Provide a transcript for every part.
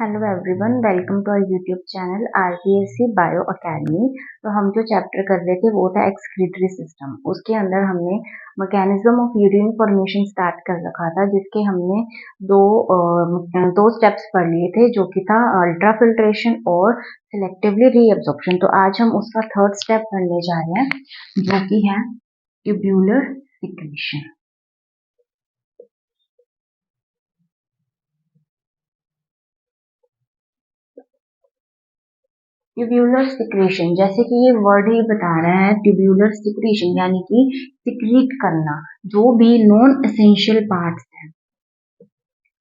Hello everyone, welcome to our YouTube channel RPSC bio academy. तो हम जो chapter कर रहे थे वो था एक्सक्रीटरी सिस्टम। उसके अंदर हमने mechanism of urine formation start कर रखा था, जिसके हमने दो स्टेप्स पढ़ लिए थे, जो कि था अल्ट्रा फिल्ट्रेशन और सिलेक्टिवली रीअब्जॉर्प्शन। तो आज हम उसका थर्ड स्टेप पढ़ने जा रहे हैं, जो कि है ट्यूब्यूलर सिक्रीशन। ट्यूब्यूलर सिक्रीशन, जैसे कि ये वर्ड ही बता रहा है, ट्यूब्यूलर सिक्रीशन यानी कि सिक्रीट करना जो भी नॉन एसेंशियल पार्ट्स हैं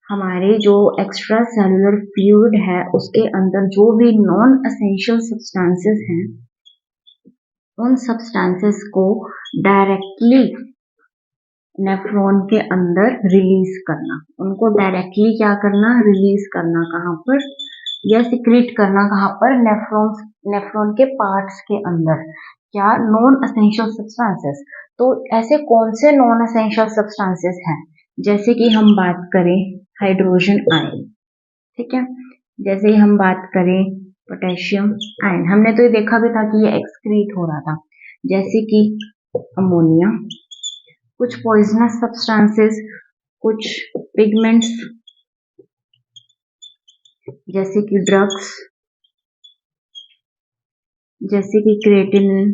हमारे, जो एक्स्ट्रा सेलुलर फ्लूइड है उसके अंदर जो भी नॉन एसेंशियल सब्सटेंसेस हैं, उन सब्सटेंसेस को डायरेक्टली नेफ्रॉन के अंदर रिलीज करना। उनको डायरेक्टली क्या करना, रिलीज करना। कहाँ पर? या सिक्रीट करना कहाँ पर? नेफ्रॉन के पार्ट्स के अंदर। क्या? Non essential substances. तो ऐसे कौन से नॉन एसेंशियल सब्सटेंसेस हैं? जैसे कि हम बात करें हाइड्रोजन आयन, ठीक है। जैसे हम बात करें पोटेशियम आयन, हमने तो ये देखा भी था कि ये एक्सक्रीट हो रहा था। जैसे कि अमोनिया, कुछ पॉइजनस सब्सटेंसेस, कुछ पिगमेंट्स जैसे कि ड्रग्स, जैसे कि क्रेटिनिन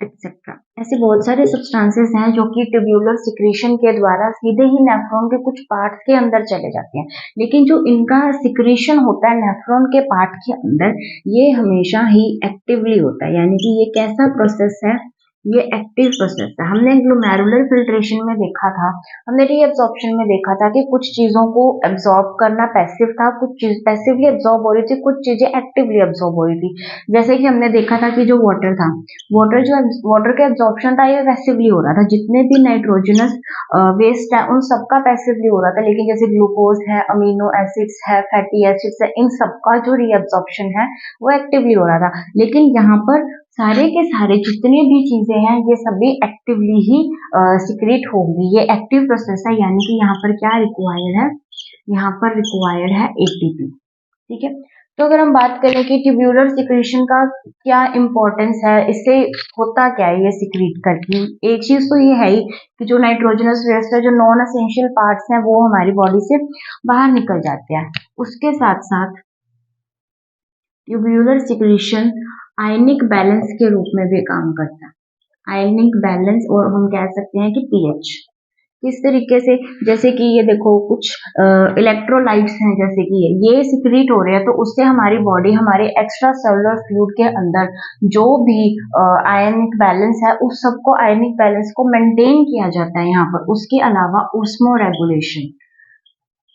एक्सेट्रा। ऐसे बहुत सारे सब्सटेंसेस हैं जो कि ट्यूब्यूलर सिक्रीशन के द्वारा सीधे ही नेफ्रॉन के कुछ पार्ट्स के अंदर चले जाते हैं। लेकिन जो इनका सिक्रीशन होता है नेफ्रॉन के पार्ट के अंदर, ये हमेशा ही एक्टिवली होता है। यानी कि ये कैसा प्रोसेस है? ये एक्टिव प्रोसेस है। हमने ग्लोमेरुलर फिल्ट्रेशन में देखा था, हमने रीअब्जॉर्प्शन में देखा था कि कुछ चीजों को एब्जॉर्ब करना पैसिव था, कुछ चीज पैसिवली एब्जॉर्ब हो रही थी, कुछ चीजें एक्टिवली एब्जॉर्ब हो रही थी। जैसे कि हमने देखा था कि जो वाटर था, वाटर का एब्जॉर्प्शन था, ये पैसिवली हो रहा था। जितने भी नाइट्रोजनस वेस्ट है उन सबका पैसिवली हो रहा था। लेकिन जैसे ग्लूकोज है, अमीनो एसिड्स है, फैटी एसिड्स है, इन सबका जो रीअब्जॉर्प्शन है वो एक्टिवली हो रहा था। लेकिन यहाँ पर सारे के सारे जितनी भी चीजें हैं ये सभी एक्टिवली ही सिक्रेट होंगी। ये एक्टिव प्रोसेस है, यानी कि यहाँ पर क्या रिक्वायर्ड है? यहाँ पर रिक्वायर्ड है एटीपी, ठीक है। तो अगर हम बात करें कि ट्यूब्यूलर सिक्रीशन का क्या इंपॉर्टेंस है, इससे होता क्या है ये सिक्रीट करके, एक चीज तो ये है ही कि जो नाइट्रोजनस वेस्ट है, जो नॉन एसेंशियल पार्ट्स हैं, वो हमारी बॉडी से बाहर निकल जाते हैं। उसके साथ साथ ट्यूब्यूलर सिक्रीशन आयनिक बैलेंस के रूप में भी काम करता है। आयनिक बैलेंस, और हम कह सकते हैं कि पीएच। किस तरीके से? जैसे कि ये देखो, कुछ इलेक्ट्रोलाइट्स हैं, जैसे कि ये सिक्रीट हो रहे हैं, तो उससे हमारी बॉडी हमारे एक्स्ट्रा सेलुलर फ्लूइड के अंदर जो भी आयनिक बैलेंस है, उस सबको, आयनिक बैलेंस को मेंटेन किया जाता है यहाँ पर। उसके अलावा ऑस्मो रेगुलेशन,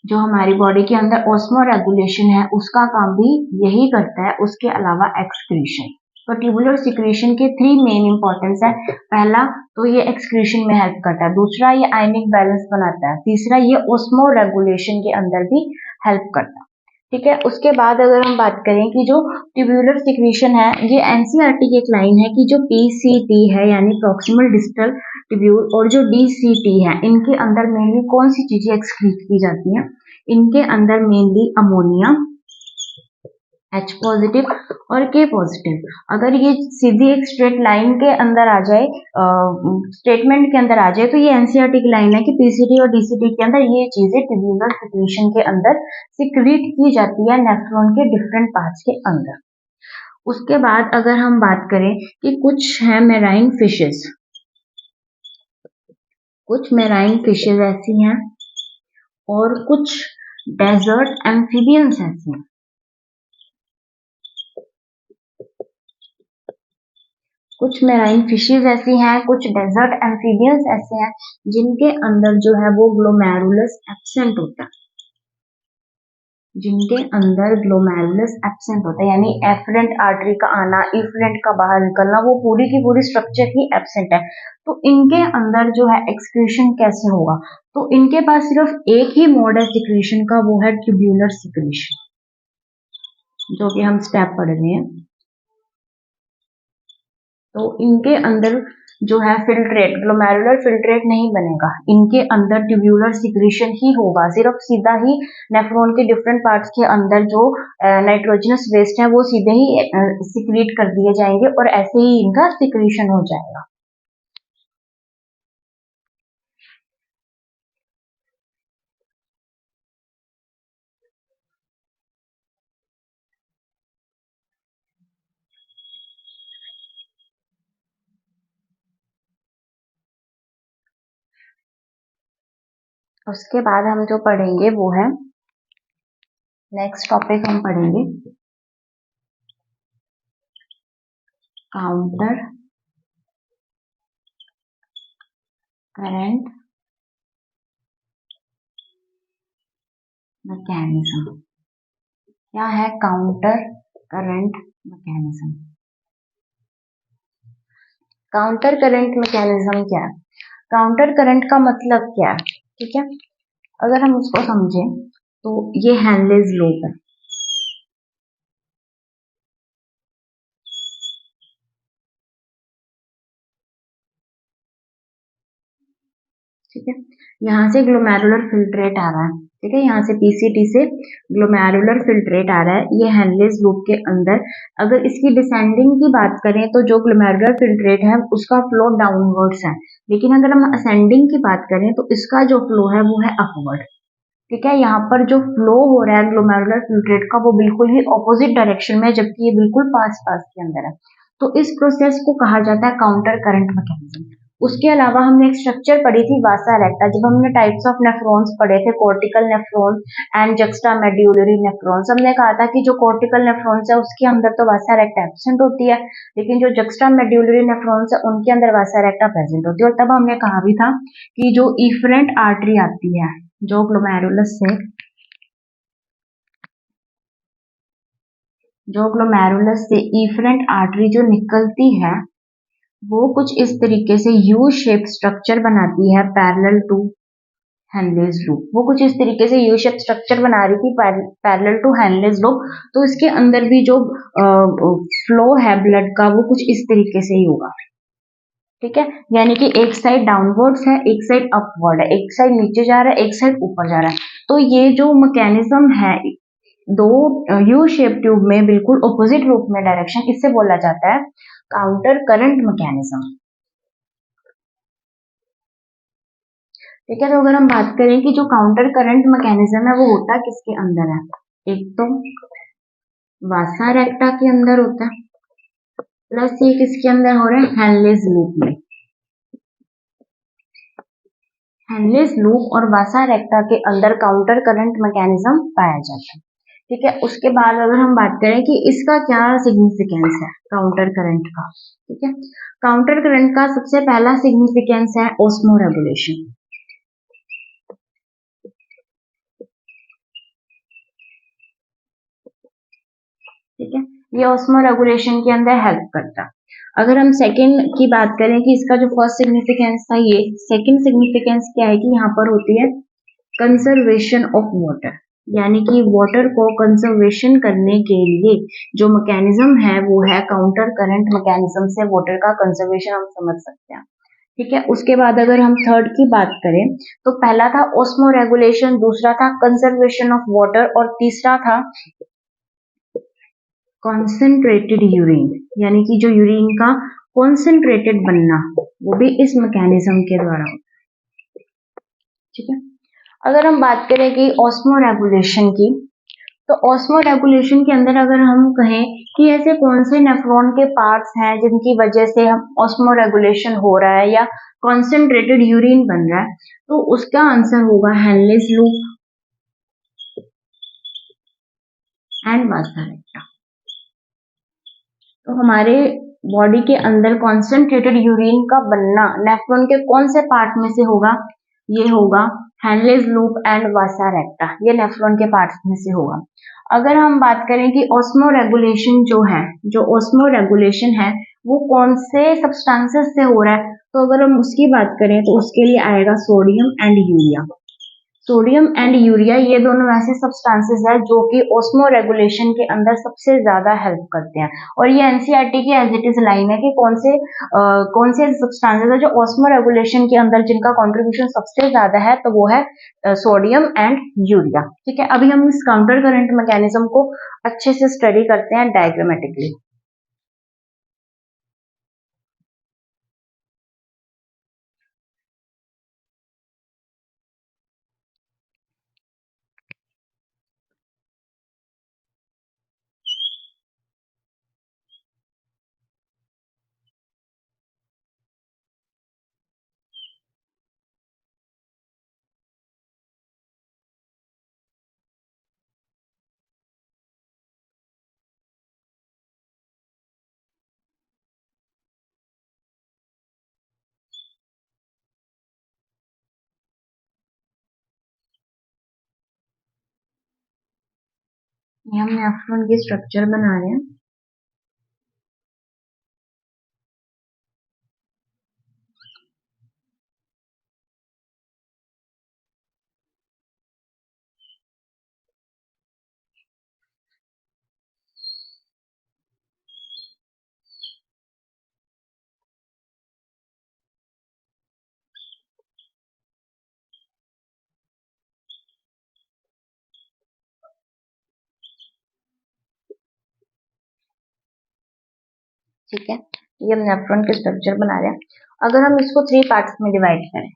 जो हमारी बॉडी के अंदर ऑस्मो रेगुलेशन है, उसका काम भी यही करता है। उसके अलावा एक्सक्रीशन। तो ट्यूबुलर सिक्रीशन के 3 मेन इंपॉर्टेंस है। पहला तो ये एक्सक्रीशन में हेल्प करता है, दूसरा ये आयनिक बैलेंस बनाता है, तीसरा ये ऑस्मो रेगुलेशन के अंदर भी हेल्प करता है, ठीक है। उसके बाद अगर हम बात करें कि जो ट्यूबुलर सिक्रीशन है, ये एनसीईआरटी की एक लाइन है कि जो पीसीटी है यानी प्रॉक्सिमल डिस्टल ट्यूब्यूल, और जो डीसीटी है, इनके अंदर मेनली कौन सी चीजें एक्सक्रीट की जाती हैं? इनके अंदर मेनली अमोनिया, H पॉजिटिव और K पॉजिटिव। अगर ये सीधी एक स्ट्रेट लाइन के अंदर आ जाए, स्टेटमेंट के अंदर आ जाए, तो ये एनसीईआरटी की लाइन है कि पीसीटी और डीसीटी के अंदर ये चीजें ट्यूब्यूलर सिक्रीशन के अंदर सिक्रीट की जाती है नेफ्रॉन के डिफरेंट पार्ट्स के अंदर। उसके बाद अगर हम बात करें कि कुछ है मेराइन फिशेस, कुछ मेराइन फिशेस ऐसी हैं और कुछ डेजर्ट एम्फीबियंस ऐसी हैं। कुछ मेराइन फिशेस ऐसी हैं, कुछ डेजर्ट एम्फीबियंस ऐसे हैं जिनके अंदर जो है वो ग्लोमेरुलस एब्सेंट होता है, जिनके अंदर ग्लोमेरुलस एब्सेंट होता है, यानी एफरेंट आर्टरी का आना, इफरेंट का बाहर निकलना, वो पूरी की पूरी स्ट्रक्चर ही एब्सेंट है। तो इनके अंदर जो है एक्सक्रीशन कैसे होगा? तो इनके पास सिर्फ एक ही मोड है सिक्रीशन का, वो है ट्यूब्यूलर सिक्रीशन, जो कि हम स्टेप पढ़ रहे हैं। तो इनके अंदर जो है फिल्ट्रेट, ग्लोमेरुलर फिल्ट्रेट नहीं बनेगा, इनके अंदर ट्यूब्यूलर सिक्रीशन ही होगा, सिर्फ सीधा ही नेफ्रॉन के डिफरेंट पार्ट्स के अंदर जो नाइट्रोजनस वेस्ट है वो सीधे ही सिक्रीट कर दिए जाएंगे और ऐसे ही इनका सिक्रीशन हो जाएगा। उसके बाद हम जो पढ़ेंगे वो है, नेक्स्ट टॉपिक हम पढ़ेंगे काउंटर करंट मैकेनिज्म। क्या है counter current mechanism? Counter current mechanism क्या है? काउंटर करंट का मतलब क्या है? ठीक है, अगर हम उसको समझें तो ये हेनलेज लूप है। ठीक है, यहाँ से ग्लोमेरुलर फिल्ट्रेट आ रहा है। ठीक है, यहाँ से पीसीटी से ग्लोमेरुलर फिल्ट्रेट आ रहा है। ये हेनलेज लूप के अंदर अगर इसकी डिसेंडिंग की बात करें तो जो ग्लोमेरुलर फिल्ट्रेट है उसका फ्लो डाउनवर्ड्स है, लेकिन अगर हम असेंडिंग की बात करें तो इसका जो फ्लो है वो है अपवर्ड। ठीक है, यहाँ पर जो फ्लो हो रहा है ग्लोमेरुलर फिल्ट्रेट का वो बिल्कुल ही ऑपोजिट डायरेक्शन में है, जबकि ये बिल्कुल पास पास के अंदर है। तो इस प्रोसेस को कहा जाता है काउंटर करंट मैकेनिज्म। उसके अलावा हमने एक स्ट्रक्चर पढ़ी थी वासा रेक्टा, जब हमने टाइप्स ऑफ नेफ्रॉन्स पढ़े थे, कॉर्टिकल नेफ्रॉन एंड जक्स्टामेड्यूलरी नेफ्रॉन्स। हमने कहा था कि जो कॉर्टिकल नेफ्रॉन्स है उसके अंदर तो वासा रेक्टा एब्सेंट होती है, लेकिन जो जक्स्टामेड्यूलरी नेफ्रॉन्स है उनके अंदर वासा रेक्टा प्रेजेंट होती है। और तब हमने कहा भी था कि जो इफरेंट आर्टरी आती है जो ग्लोमेरुलस से, इफरेंट आर्टरी जो निकलती है वो कुछ इस तरीके से यू शेप स्ट्रक्चर बनाती है पैरेलल टू हेनलेज लूप। वो कुछ इस तरीके से यू शेप स्ट्रक्चर बना रही थी पैरेलल टू हेनलेज लूप। तो इसके अंदर भी जो फ्लो है ब्लड का वो कुछ इस तरीके से ही होगा। ठीक है, यानी कि एक साइड डाउनवर्ड्स है, एक साइड अपवर्ड है, एक साइड नीचे जा रहा है, एक साइड ऊपर जा रहा है। तो ये जो मैकेनिज्म है दो यू शेप ट्यूब में बिल्कुल ऑपोजिट रूप में डायरेक्शन, इससे बोला जाता है काउंटर करंट मैकेनिज्म। ठीक है, तो अगर हम बात करें कि जो काउंटर करंट मैकेनिज्म है वो होता किसके अंदर है, एक तो वासा रेक्टा के अंदर होता है, प्लस ये किसके अंदर हो रहा है, हेनलेज लूप में। हेनलेज लूप और वासा रेक्टा के अंदर काउंटर करंट मैकेनिज्म पाया जाता है। ठीक है, उसके बाद अगर हम बात करें कि इसका क्या सिग्निफिकेंस है काउंटर करंट का। ठीक है, काउंटर करंट का सबसे पहला सिग्निफिकेंस है ऑस्मो रेगुलेशन। ठीक है, ये ऑस्मो रेगुलेशन के अंदर हेल्प करता है। अगर हम सेकंड की बात करें कि इसका जो फर्स्ट सिग्निफिकेंस था, ये सेकंड सिग्निफिकेंस क्या है कि यहाँ पर होती है कंजर्वेशन ऑफ वाटर, यानी कि वाटर को कंजर्वेशन करने के लिए जो मैकेनिज्म है वो है काउंटर करंट मैकेनिज्म से वाटर का कंजर्वेशन हम समझ सकते हैं। ठीक है, उसके बाद अगर हम थर्ड की बात करें तो पहला था ऑस्मो रेगुलेशन, दूसरा था कंजर्वेशन ऑफ वाटर और तीसरा था कॉन्सेंट्रेटेड यूरिन, यानी कि जो यूरिन का कॉन्सेंट्रेटेड बनना वो भी इस मैकेनिज्म के द्वारा होता है। ठीक है, अगर हम बात करें कि ऑस्मो रेगुलेशन की, तो ऑस्मो रेगुलेशन के अंदर अगर हम कहें कि ऐसे कौन से नेफ्रॉन के पार्ट्स हैं जिनकी वजह से हम ऑस्मो रेगुलेशन हो रहा है या कॉन्सेंट्रेटेड यूरिन बन रहा है, तो उसका आंसर होगा हेनलेज लूप एंड वासा रेक्टा। तो हमारे बॉडी के अंदर कॉन्सेंट्रेटेड यूरिन का बनना नेफ्रॉन के कौन से पार्ट में से होगा, ये होगा हेनलेज लूप एंड वासा रेक्टा, ये नेफ्रॉन के पार्ट्स में से होगा। अगर हम बात करें कि ऑस्मो रेगुलेशन जो है, जो ऑस्मो रेगुलेशन है वो कौन से सब्सटेंसेस से हो रहा है, तो अगर हम उसकी बात करें तो उसके लिए आएगा sodium and urea. Sodium and urea ये दोनों ऐसे सब्सटेंसेस है जो कि ऑस्मो रेगुलेशन के अंदर सबसे ज्यादा हेल्प करते हैं। और ये एनसीईआरटी की एज इट इज लाइन है कि कौन से सब्सटेंसेस है जो ऑस्मो रेगुलेशन के अंदर जिनका कंट्रीब्यूशन सबसे ज्यादा है, तो वो है सोडियम एंड यूरिया। ठीक है, अभी हम इस काउंटर करंट मैकेनिज्म को अच्छे से स्टडी करते हैं डायग्रामेटिकली। ये हम नेफ्रॉन की स्ट्रक्चर बना रहे हैं। ठीक है, ये हम नेफ्रॉन के स्ट्रक्चर बना रहे हैं। अगर हम इसको 3 पार्ट्स में डिवाइड करें,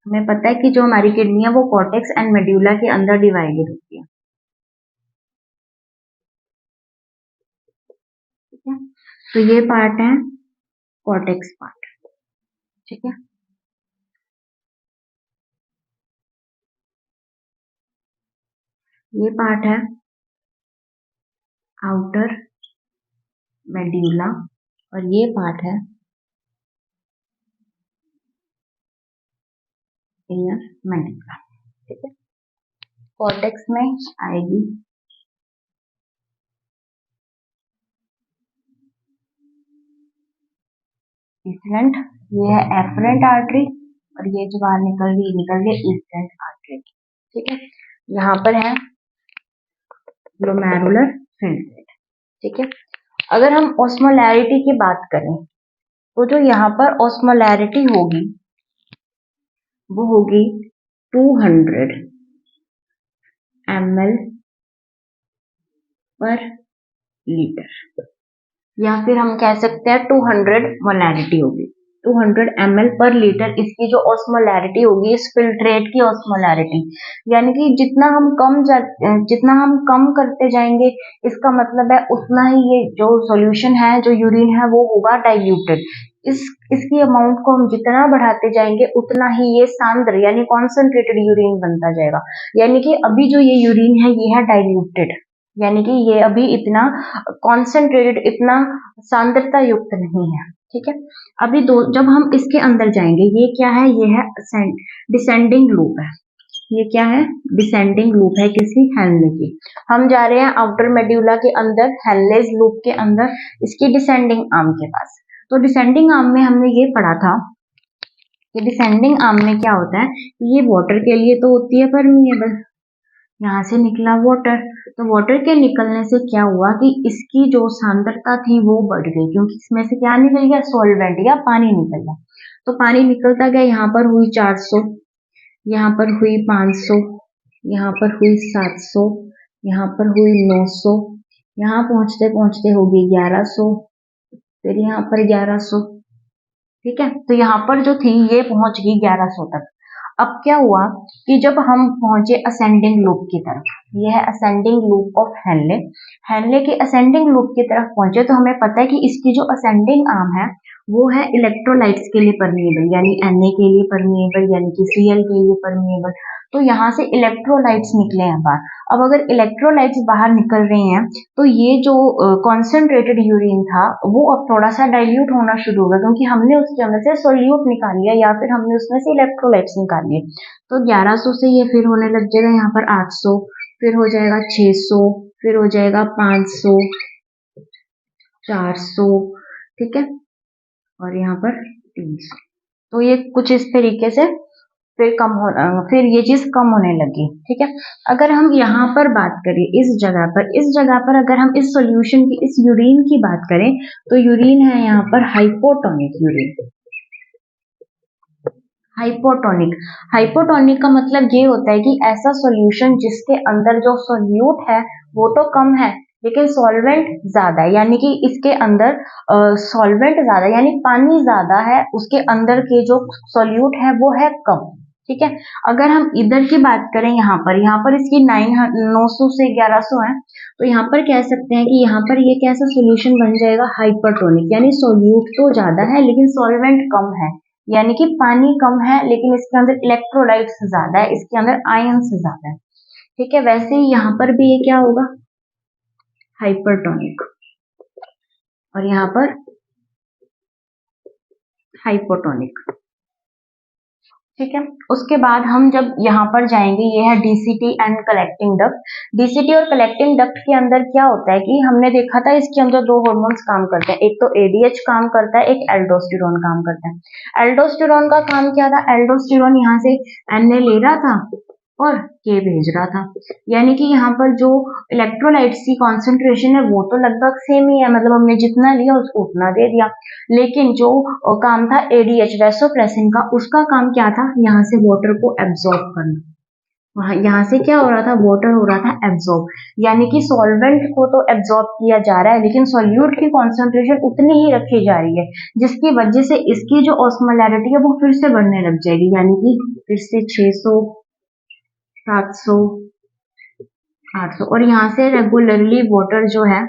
हमें पता है कि जो हमारी किडनी है वो कॉर्टेक्स एंड मेड्यूला के अंदर डिवाइडेड होती है। ठीक है, तो ये पार्ट है कॉर्टेक्स पार्ट। ठीक है, ये पार्ट है आउटर मेड्यूला और ये पार्ट है इनर मेड्यूला। ठीक है, कॉर्टेक्स में आएगी इफरेंट, ये है एफरेंट आर्टरी और ये जो बाहर निकल रही इफरेंट आर्टरी। ठीक है, यहाँ पर है ग्लोमेरुलर फिल्ट्रेट। ठीक है, अगर हम ऑस्मोलैरिटी की बात करें तो जो यहाँ पर ऑस्मोलैरिटी होगी वो होगी 200 ml पर लीटर, या फिर हम कह सकते हैं 200 मोलैरिटी होगी। 200 ml पर लीटर इसकी जो ऑस्मोलैरिटी होगी, इस फिल्ट्रेट की ऑस्मोलैरिटी, यानी कि जितना हम कम करते जाएंगे, इसका मतलब है उतना ही ये जो सॉल्यूशन है, जो यूरिन है, वो होगा डाइल्यूटेड। इसकी अमाउंट को हम जितना बढ़ाते जाएंगे उतना ही ये सांद्र यानी कॉन्सेंट्रेटेड यूरिन बनता जाएगा। यानी कि अभी जो ये यूरिन है ये है डाइल्यूटेड, यानी कि ये अभी इतना कॉन्सेंट्रेटेड, इतना सांद्रता युक्त नहीं है। ठीक है, अभी जब हम इसके अंदर जाएंगे, ये क्या है, ये है डिसेंडिंग लूप है। ये क्या है, डिसेंडिंग लूप है किसी हेनले की। हम जा रहे हैं आउटर मेड्यूला के अंदर, हेनलेज लूप के अंदर, इसकी डिसेंडिंग आर्म के पास। तो डिसेंडिंग आर्म में हमने ये पढ़ा था कि डिसेंडिंग आर्म में क्या होता है, ये वाटर के लिए तो होती है परमिएबल, यहाँ से निकला वाटर, तो वाटर के निकलने से क्या हुआ कि इसकी जो सांद्रता थी वो बढ़ गई, क्योंकि इसमें से क्या निकल गया, सॉल्वेंट या पानी निकल गया। तो पानी निकलता गया, यहाँ पर हुई 400, यहाँ पर हुई 500, यहाँ पर हुई 700, यहाँ पर हुई 900, यहाँ पहुंचते पहुंचते होगी 1100, फिर यहाँ पर 1100। ठीक है, तो यहाँ पर जो थी ये पहुंच गई 1100 तक। अब क्या हुआ कि जब हम पहुंचे असेंडिंग लूप की तरफ, यह है ascending loop of Henle, Henle के असेंडिंग लूप की तरफ पहुंचे, तो हमें पता है कि इसकी जो असेंडिंग आर्म है वो है इलेक्ट्रोलाइट्स के लिए परमिएबल, यानी Na के लिए परमिएबल, यानी कि Cl के लिए परमिएबल। तो यहाँ से इलेक्ट्रोलाइट्स निकले हैं बाहर। अब अगर इलेक्ट्रोलाइट्स बाहर निकल रहे हैं तो ये जो कॉन्सेंट्रेटेड यूरिन था वो अब थोड़ा सा डाइल्यूट होना शुरू होगा, क्योंकि हमने उसके अंदर से सोल्यूट निकाल लिया या फिर हमने उसमें से इलेक्ट्रोलाइट्स निकाल लिए। तो 1100 से ये फिर होने लग जाएगा यहाँ पर 800, फिर हो जाएगा 600, फिर हो जाएगा 500, 400। ठीक है, और यहाँ पर 300। तो ये कुछ इस तरीके से फिर ये चीज कम होने लगी। ठीक है, अगर हम यहाँ पर बात करें इस जगह पर अगर हम इस सॉल्यूशन की, इस यूरिन की बात करें, तो यूरिन है यहाँ पर हाइपोटोनिक यूरिन। हाइपोटोनिक का मतलब ये होता है कि ऐसा सॉल्यूशन जिसके अंदर जो सोल्यूट है वो तो कम है लेकिन सॉल्वेंट ज्यादा है, यानी कि इसके अंदर सॉल्वेंट ज्यादा यानी पानी ज्यादा है, उसके अंदर के जो सोल्यूट है वो है कम। ठीक है, अगर हम इधर की बात करें, यहाँ पर इसकी 900 से 1100 है, तो यहाँ पर कह सकते हैं कि यहाँ पर ये कैसा सॉल्यूशन बन जाएगा, हाइपरटोनिक, यानी सोल्यूट तो ज्यादा है लेकिन सॉल्वेंट कम है, यानी कि पानी कम है लेकिन इसके अंदर इलेक्ट्रोलाइट्स ज्यादा है, इसके अंदर आयंस ज्यादा है। ठीक है, वैसे ही यहाँ पर भी ये क्या होगा, हाइपरटोनिक, और यहाँ पर हाइपोटोनिक। ठीक है, उसके बाद हम जब यहाँ पर जाएंगे, ये है DCT and collecting duct. DCT और कलेक्टिंग डक्ट के अंदर क्या होता है कि हमने देखा था इसके अंदर दो हार्मोन्स काम करते हैं, एक तो एडीएच काम करता है, एक एल्डोस्टेरोन काम करता है। एल्डोस्टेरोन का काम क्या था, एल्डोस्टेरोन यहाँ से Na ले रहा था और K भेज रहा था, यानी कि यहाँ पर जो इलेक्ट्रोलाइट्स की कॉन्सेंट्रेशन है वो तो लगभग सेम ही है, मतलब हमने जितना लिया उसको उतना दे दिया, लेकिन जो काम था एडीएच वैसोप्रेसिन का, उसका काम क्या था, यहाँ से वाटर को एब्जॉर्ब करना। यहाँ से क्या हो रहा था, वाटर हो रहा था एब्जॉर्ब, यानी कि सॉल्वेंट को तो एब्जॉर्ब किया जा रहा है लेकिन सॉल्यूट की कॉन्सेंट्रेशन उतनी ही रखी जा रही है, जिसकी वजह से इसकी जो ऑस्मोलैरिटी है वो फिर से बढ़ने लग जाएगी, यानी कि फिर से 600, 700, 800, और यहाँ से रेगुलरली वाटर जो है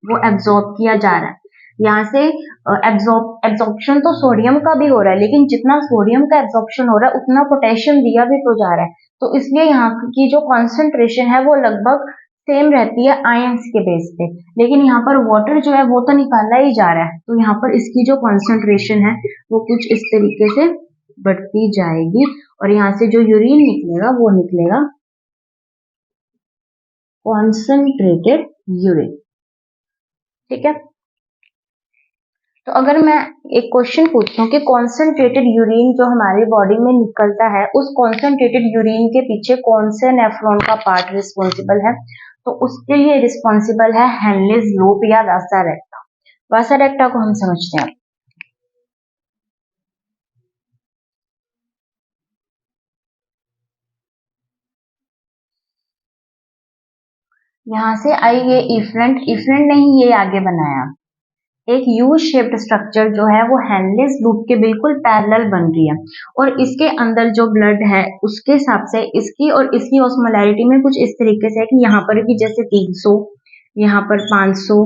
वो एब्जॉर्ब किया जा रहा है। यहाँ से एब्जॉर्प्शन तो सोडियम का भी हो रहा है, लेकिन जितना सोडियम का एब्जॉर्प्शन हो रहा है उतना पोटेशियम दिया भी तो जा रहा है, तो इसलिए यहाँ की जो कॉन्सेंट्रेशन है वो लगभग सेम रहती है आयंस के बेस पे, लेकिन यहाँ पर वाटर जो है वो तो निकाला ही जा रहा है, तो यहाँ पर इसकी जो कॉन्सेंट्रेशन है वो कुछ इस तरीके से बढ़ती जाएगी, और यहाँ से जो यूरिन निकलेगा वो निकलेगा कॉन्सेंट्रेटेड यूरिन। ठीक है, तो अगर मैं एक क्वेश्चन पूछती हूँ कि कॉन्सेंट्रेटेड यूरिन जो हमारी बॉडी में निकलता है, उस कॉन्सेंट्रेटेड यूरिन के पीछे कौन से नेफ्रॉन का पार्ट रिस्पॉन्सिबल है, तो उसके लिए रिस्पॉन्सिबल है हेनलेज लूप या वासा रेक्टा। वासा रेक्टा को हम समझते हैं, यहाँ से आई ये इफरेंट नहीं, ये आगे बनाया एक यू शेप्ड स्ट्रक्चर जो है वो हेनलेस लूप के बिल्कुल पैरेलल बन रही है, और इसके अंदर जो ब्लड है उसके हिसाब से इसकी और इसकी ऑस्मोलैरिटी में कुछ इस तरीके से है कि यहाँ पर भी जैसे 300, यहाँ पर 500,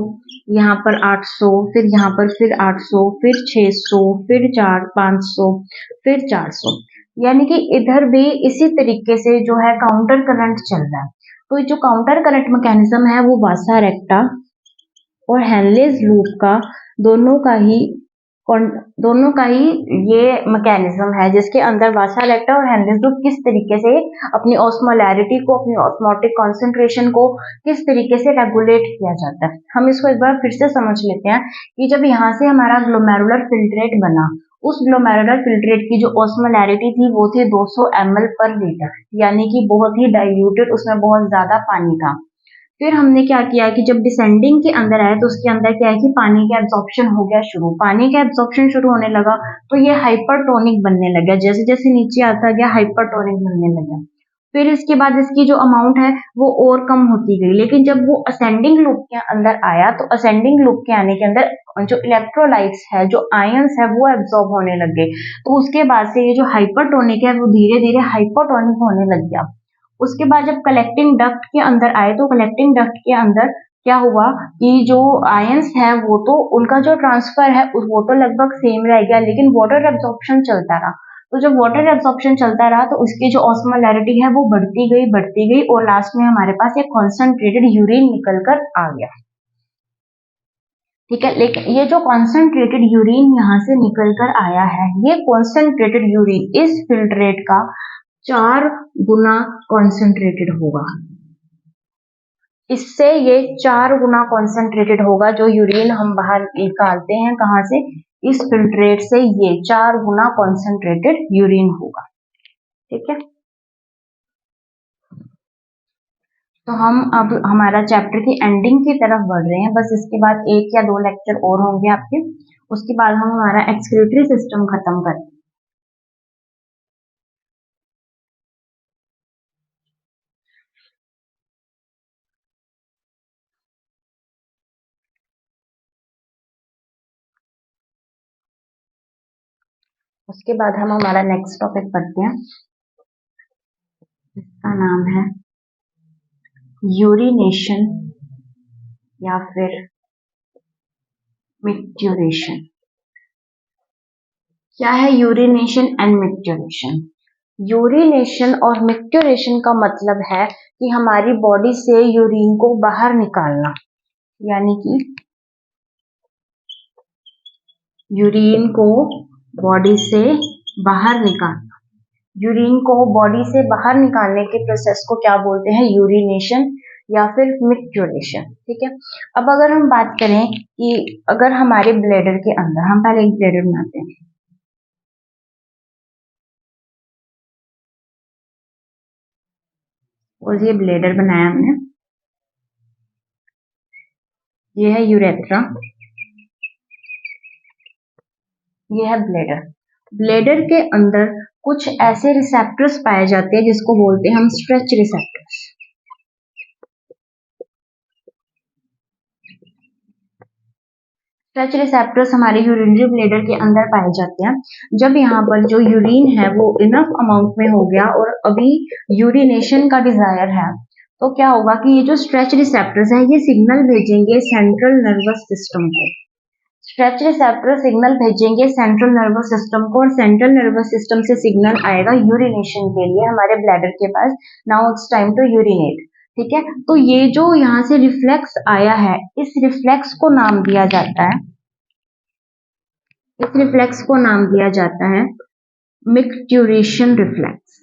यहाँ पर 800, फिर यहाँ पर फिर 800, फिर 600, फिर 500, फिर 400, यानी कि इधर भी इसी तरीके से जो है काउंटर करंट चल रहा है। तो जो काउंटर करंट मैकेनिज्म है वो वासा रेक्टा और हेनलेज लूप का दोनों का ही ये मैकेनिज्म है, जिसके अंदर वासा रेक्टा और हेनलेज लूप किस तरीके से अपनी ऑस्मोलैरिटी को, अपनी ऑस्मोटिक कॉन्सेंट्रेशन को किस तरीके से रेगुलेट किया जाता है। हम इसको एक बार फिर से समझ लेते हैं कि जब यहाँ से हमारा ग्लोमेरुलर फिल्ट्रेट बना, उस ग्लोमेरुलर फिल्ट्रेट की जो ऑस्मोलैरिटी थी वो थी 200 ml पर लीटर, यानी कि बहुत ही डाइल्यूटेड, उसमें बहुत ज्यादा पानी था। फिर हमने क्या किया कि जब डिसेंडिंग के अंदर आए तो उसके अंदर क्या है कि पानी का एब्जॉर्प्शन हो गया शुरू, पानी का एब्जॉर्प्शन शुरू होने लगा तो ये हाइपरटोनिक बनने लगा, जैसे जैसे नीचे आता गया हाइपरटोनिक बनने लगा। फिर इसके बाद इसकी जो अमाउंट है वो और कम होती गई, लेकिन जब वो असेंडिंग लूप के अंदर आया तो असेंडिंग लूप के आने के अंदर जो इलेक्ट्रोलाइट्स है, जो आयंस है वो एब्जॉर्ब होने लग गए, तो उसके बाद से ये जो हाइपरटोनिक है वो धीरे धीरे हाइपोटोनिक होने लग गया। उसके बाद जब कलेक्टिंग डक्ट के अंदर आए तो कलेक्टिंग डक्ट के अंदर क्या हुआ कि जो आयंस है वो तो उनका जो ट्रांसफर है वो तो लगभग सेम रह गया, लेकिन वाटर एब्जॉर्प्शन चलता रहा, तो जब वाटर एब्जॉर्प्शन चलता रहा तो उसकी जो ऑस्मोलैरिटी है वो बढ़ती गई और लास्ट में हमारे पास एक कॉन्सेंट्रेटेड यूरिन निकल कर आ गया। ठीक है, लेकिन ये जो कॉन्सेंट्रेटेड यूरिन यहाँ से निकल कर आया है, ये कॉन्सेंट्रेटेड यूरिन इस फिल्ट्रेट का 4 गुना कॉन्सेंट्रेटेड होगा, इससे ये 4 गुना कॉन्सेंट्रेटेड होगा जो यूरिन हम बाहर निकालते हैं, कहाँ से, इस फिल्ट्रेट से ये 4 गुना कॉन्सेंट्रेटेड यूरिन होगा। ठीक है, तो हम अब हमारा चैप्टर की एंडिंग की तरफ बढ़ रहे हैं। बस इसके बाद 1 या 2 लेक्चर और होंगे आपके, उसके बाद हम हमारा एक्सक्रीटरी सिस्टम खत्म करेंगे। उसके बाद हम हमारा नेक्स्ट टॉपिक पढ़ते हैं, इसका नाम है यूरिनेशन या फिर मिक्ट्यूरेशन। क्या है यूरिनेशन एंड मिक्ट्यूरेशन? यूरिनेशन और मिक्ट्यूरेशन का मतलब है कि हमारी बॉडी से यूरिन को बाहर निकालना, यानी कि यूरिन को बॉडी से बाहर निकालना। यूरिन को बॉडी से बाहर निकालने के प्रोसेस को क्या बोलते हैं? यूरिनेशन या फिर मिक्ट्यूरेशन। ठीक है, अब अगर हम बात करें कि अगर हमारे ब्लैडर के अंदर, हम पहले एक ब्लैडर बनाते हैं, और ये ब्लैडर बनाया हमने, ये है यूरेथ्रा, ये है ब्लैडर। ब्लैडर के अंदर कुछ ऐसे रिसेप्टर्स पाए जाते हैं जिसको बोलते हैं हम स्ट्रेच रिसेप्टर्स। स्ट्रेच रिसेप्टर्स हमारे यूरिनरी ब्लैडर के अंदर पाए जाते हैं। जब यहाँ पर जो यूरिन है वो इनफ अमाउंट में हो गया और अभी यूरिनेशन का डिजायर है, तो क्या होगा कि ये जो स्ट्रेच रिसेप्टर्स है ये सिग्नल भेजेंगे सेंट्रल नर्वस सिस्टम को। स्ट्रेच रिसेप्टर सिग्नल भेजेंगे सेंट्रल नर्वस सिस्टम को, और सेंट्रल नर्वस सिस्टम से सिग्नल आएगा यूरिनेशन के लिए हमारे ब्लैडर के पास। Now it's time to urinate. ठीक है, तो ये जो यहाँ से रिफ्लेक्स आया है, इस रिफ्लेक्स को नाम दिया जाता है, इस रिफ्लेक्स को नाम दिया जाता है मिक्ट्यूरेशन रिफ्लेक्स।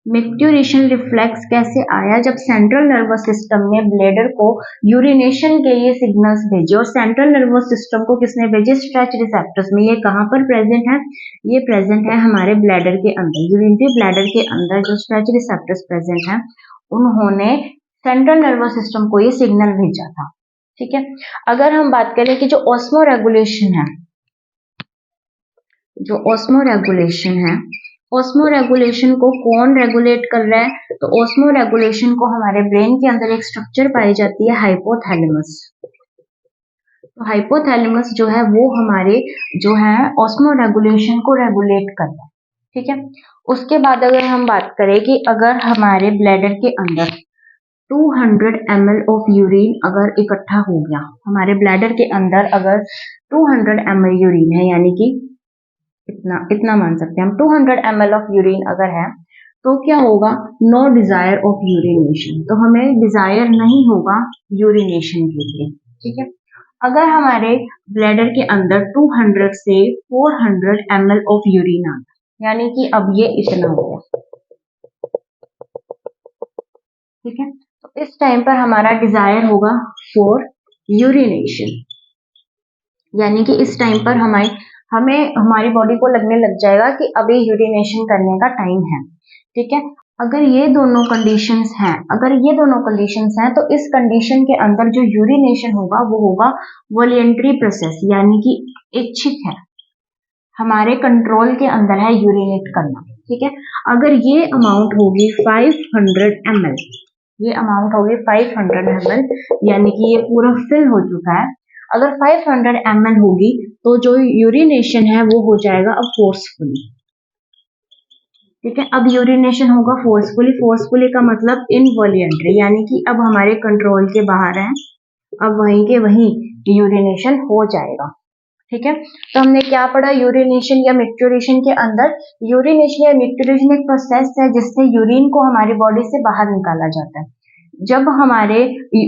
मिक्ट्यूरेशन रिफ्लेक्स कैसे आया? जब सेंट्रल नर्वस सिस्टम में ब्लैडर को यूरिनेशन के लिए सिग्नल्स भेजे, और सेंट्रल नर्वस सिस्टम को किसने भेजे? स्ट्रेच रिसेप्टर्स में। ये कहाँ पर प्रेजेंट है? ये प्रेजेंट है हमारे ब्लैडर के अंदर, यूरिनरी ब्लैडर के अंदर जो स्ट्रेच रिसेप्टर्स प्रेजेंट है, उन्होंने सेंट्रल नर्वस सिस्टम को ये सिग्नल भेजा था। ठीक है, अगर हम बात करें कि जो ऑस्मो रेगुलेशन है, जो ऑस्मो रेगुलेशन है, ऑस्मो रेगुलेशन को कौन रेगुलेट कर रहा है? तो ऑस्मो रेगुलेशन को हमारे ब्रेन के अंदर एक स्ट्रक्चर पाई जाती है हाइपोथैलेमस। तो हाइपोथैलेमस जो है वो हमारे जो है ऑस्मो रेगुलेशन को रेगुलेट करता है। ठीक है, उसके बाद अगर हम बात करें कि अगर हमारे ब्लैडर के अंदर 200 ml ऑफ यूरिन अगर इकट्ठा हो गया, हमारे ब्लैडर के अंदर अगर 200 ml यूरिन है, यानी कि इतना मान सकते हैं हम, 200 ml ऑफ यूरिन अगर है, तो क्या होगा? नो डिजायर ऑफ यूरिनेशन, तो हमें डिजायर नहीं होगा यूरिनेशन के लिए। ठीक है, अगर हमारे ब्लैडर के अंदर 200 से 400 ml ऑफ यूरिन आता, यानी कि अब ये इतना होगा। ठीक है, तो इस टाइम पर हमारा डिजायर होगा फॉर यूरिनेशन, यानी कि इस टाइम पर हमें हमारी बॉडी को लगने लग जाएगा कि अभी यूरिनेशन करने का टाइम है। ठीक है, अगर ये दोनों कंडीशंस हैं, तो इस कंडीशन के अंदर जो यूरिनेशन होगा वो होगा वॉलंटरी प्रोसेस, यानी कि इच्छित है, हमारे कंट्रोल के अंदर है यूरिनेट करना। ठीक है, अगर ये अमाउंट होगी 500 ml, ये अमाउंट होगी 500 ml, यानी कि ये पूरा फिल हो चुका है। अगर 500 ml होगी तो जो यूरिनेशन है वो हो जाएगा अब फोर्सफुली। ठीक है, अब यूरिनेशन होगा फोर्सफुली का मतलब इनवॉलंटरी, यानी कि अब हमारे कंट्रोल के बाहर है, अब वहीं के वहीं यूरिनेशन हो जाएगा। ठीक है, तो हमने क्या पढ़ा? यूरिनेशन या मिक्ट्यूरेशन के अंदर, यूरिनेशन या मिक्ट्यूरेशन एक प्रोसेस है जिससे यूरिन को हमारी बॉडी से बाहर निकाला जाता है। जब हमारे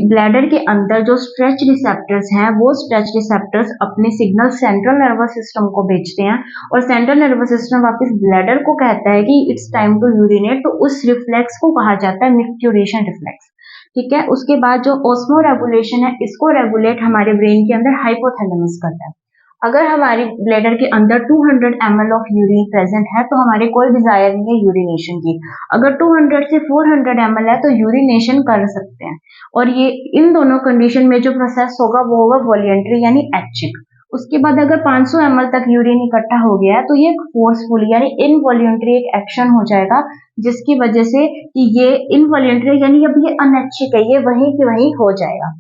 ब्लैडर के अंदर जो स्ट्रेच रिसेप्टर्स हैं, वो स्ट्रेच रिसेप्टर्स अपने सिग्नल सेंट्रल नर्वस सिस्टम को भेजते हैं, और सेंट्रल नर्वस सिस्टम वापस ब्लैडर को कहता है कि इट्स टाइम टू यूरिनेट, तो उस रिफ्लेक्स को कहा जाता है मिक्ट्यूरेशन रिफ्लेक्स। ठीक है, उसके बाद जो ऑस्मो रेगुलेशन है, इसको रेगुलेट हमारे ब्रेन के अंदर हाइपोथैलेमस करता है। अगर हमारी ब्लैडर के अंदर 200 ml ऑफ यूरिन प्रेजेंट है तो हमारे कोई डिजायर नहीं है यूरिनेशन की। अगर 200 से 400 ml है तो यूरिनेशन कर सकते हैं। और ये इन दोनों कंडीशन में जो प्रोसेस होगा वो होगा वॉलेंट्री यानी ऐच्छिक। उसके बाद अगर 500 ml तक यूरिन इकट्ठा हो गया है तो ये फोर्सफुल यानी इनवॉल्यूंटरी एक एक्शन हो जाएगा, जिसकी वजह से कि ये इनवॉल्यूंटरी यानी अब ये अनैच्छिक है, ये वहीं की वहीं हो जाएगा।